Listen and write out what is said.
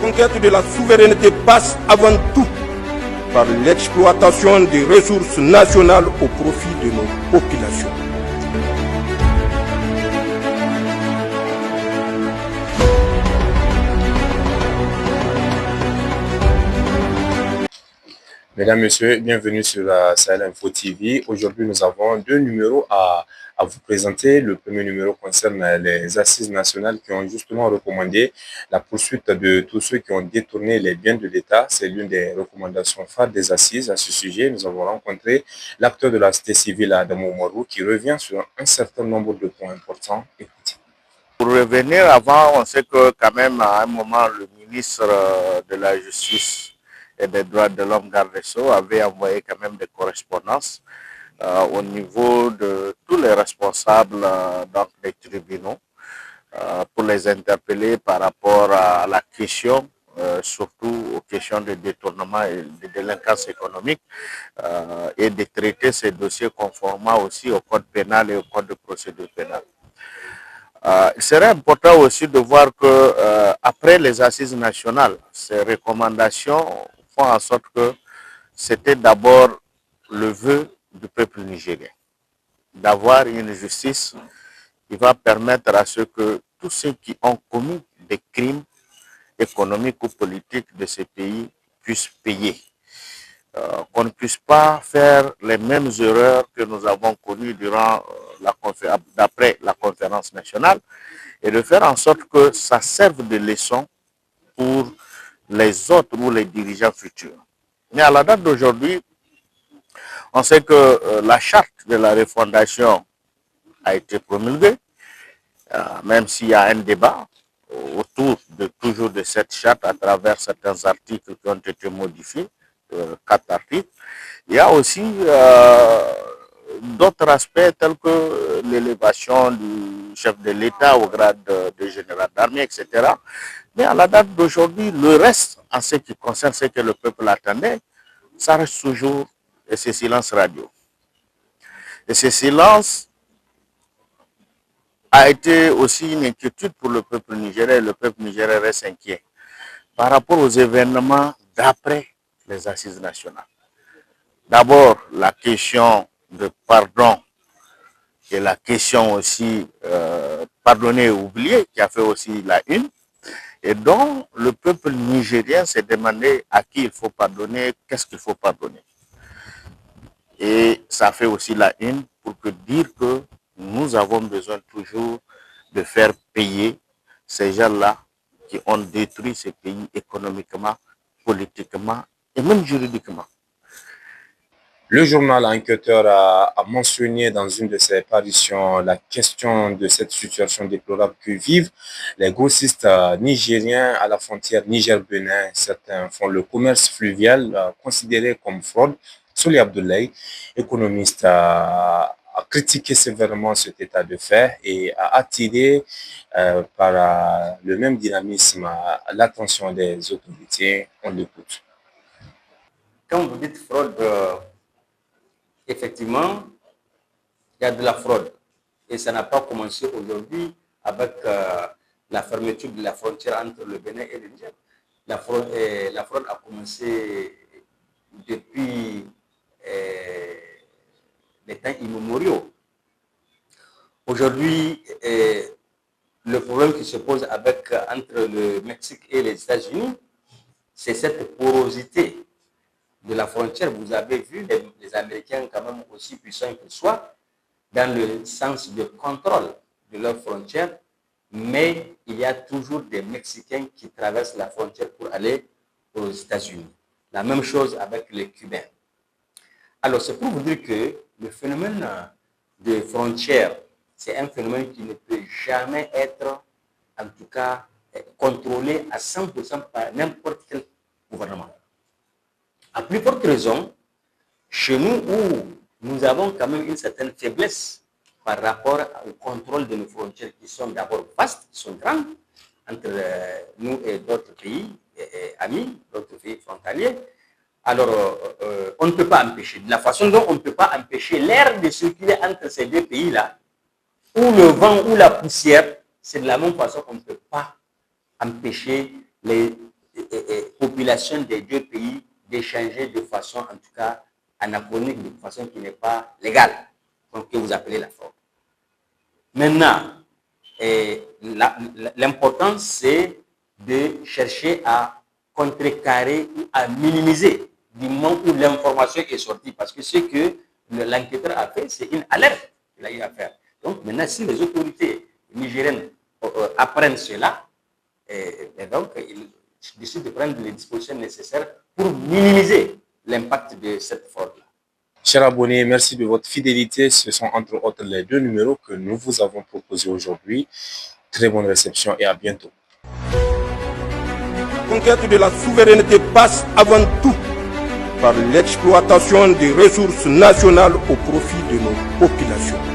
conquête de la souveraineté passe avant tout par l'exploitation des ressources nationales au profit de nos populations. Mesdames, Messieurs, bienvenue sur la Sahel Info TV. Aujourd'hui, nous avons deux numéros à vous présenter. Le premier numéro concerne les assises nationales qui ont justement recommandé la poursuite de tous ceux qui ont détourné les biens de l'État. C'est l'une des recommandations phares des assises. À ce sujet, nous avons rencontré l'acteur de la société civile, Adamo Oumarou, qui revient sur un certain nombre de points importants. Écoutez. Pour revenir avant, on sait que quand même à un moment, le ministre de la Justice et des droits de l'homme, Gardesso, avait envoyé quand même des correspondances au niveau de tous les responsables des tribunaux pour les interpeller par rapport à la question, surtout aux questions de détournement et de délinquance économique, et de traiter ces dossiers conformément aussi au code pénal et au code de procédure pénale. Il serait important aussi de voir que après les assises nationales, ces recommandations font en sorte que c'était d'abord le vœu du peuple nigérien, d'avoir une justice qui va permettre à ceux que tous ceux qui ont commis des crimes économiques ou politiques de ces pays puissent payer. Qu'on ne puisse pas faire les mêmes erreurs que nous avons connues durant d'après la conférence nationale, et de faire en sorte que ça serve de leçon pour les autres ou les dirigeants futurs. Mais à la date d'aujourd'hui, on sait que la charte de la refondation a été promulguée, même s'il y a un débat autour toujours de cette charte à travers certains articles qui ont été modifiés, 4 articles. Il y a aussi d'autres aspects tels que l'élévation du chef de l'État au grade de général d'armée, etc. Mais à la date d'aujourd'hui, le reste, en ce qui concerne ce que le peuple attendait, ça reste toujours ce silence radio. Et ce silence a été aussi une inquiétude pour le peuple nigérien. Le peuple nigérien reste inquiet par rapport aux événements d'après les assises nationales. D'abord, la question de pardon et la question aussi pardonner et oublier qui a fait aussi la une, et donc le peuple nigérien s'est demandé à qui il faut pardonner, qu'est-ce qu'il faut pardonner. Et ça fait aussi la une pour dire que nous avons besoin toujours de faire payer ces gens-là qui ont détruit ces pays économiquement, politiquement et même juridiquement. Le journal Enquêteur a mentionné dans une de ses parutions la question de cette situation déplorable que vivent les grossistes nigériens à la frontière Niger-Bénin. Certains font le commerce fluvial considéré comme fraude. Souli Abdoulaye, économiste, a critiqué sévèrement cet état de fait et a attiré par le même dynamisme l'attention des autorités. On l'écoute. Quand vous dites fraude, effectivement, il y a de la fraude. Et ça n'a pas commencé aujourd'hui avec la fermeture de la frontière entre le Bénin et le Niger. La fraude a commencé depuis les temps immémoriaux. Aujourd'hui, le problème qui se pose entre le Mexique et les États-Unis, c'est cette porosité de la frontière. Vous avez vu les Américains, quand même aussi puissants qu'ils soient, dans le sens de contrôle de leurs frontières, mais il y a toujours des Mexicains qui traversent la frontière pour aller aux États-Unis. La même chose avec les Cubains. Alors, c'est pour vous dire que le phénomène de frontières, c'est un phénomène qui ne peut jamais être, en tout cas, contrôlé à 100% par n'importe quel gouvernement. À plus forte raison, chez nous où nous avons quand même une certaine faiblesse par rapport au contrôle de nos frontières qui sont d'abord vastes, qui sont grandes, entre nous et d'autres pays amis, d'autres pays frontaliers. Alors, on ne peut pas empêcher, de la façon dont on ne peut pas empêcher l'air de circuler entre ces deux pays-là, ou le vent ou la poussière, c'est de la même façon qu'on ne peut pas empêcher populations des deux pays d'échanger de façon, en tout cas, anachronique, de façon qui n'est pas légale, donc que vous appelez la fraude. Maintenant, l'important, c'est de chercher à contrecarrer ou à minimiser du moment où l'information est sortie. Parce que ce que l'enquêteur a fait, c'est une alerte qu'il a eu à faire. Donc maintenant, si les autorités nigériennes apprennent cela, et donc ils décident de prendre les dispositions nécessaires pour minimiser l'impact de cette fraude-là. Chers abonnés, merci de votre fidélité. Ce sont entre autres les 2 numéros que nous vous avons proposés aujourd'hui. Très bonne réception et à bientôt. La conquête de la souveraineté passe avant tout par l'exploitation des ressources nationales au profit de nos populations.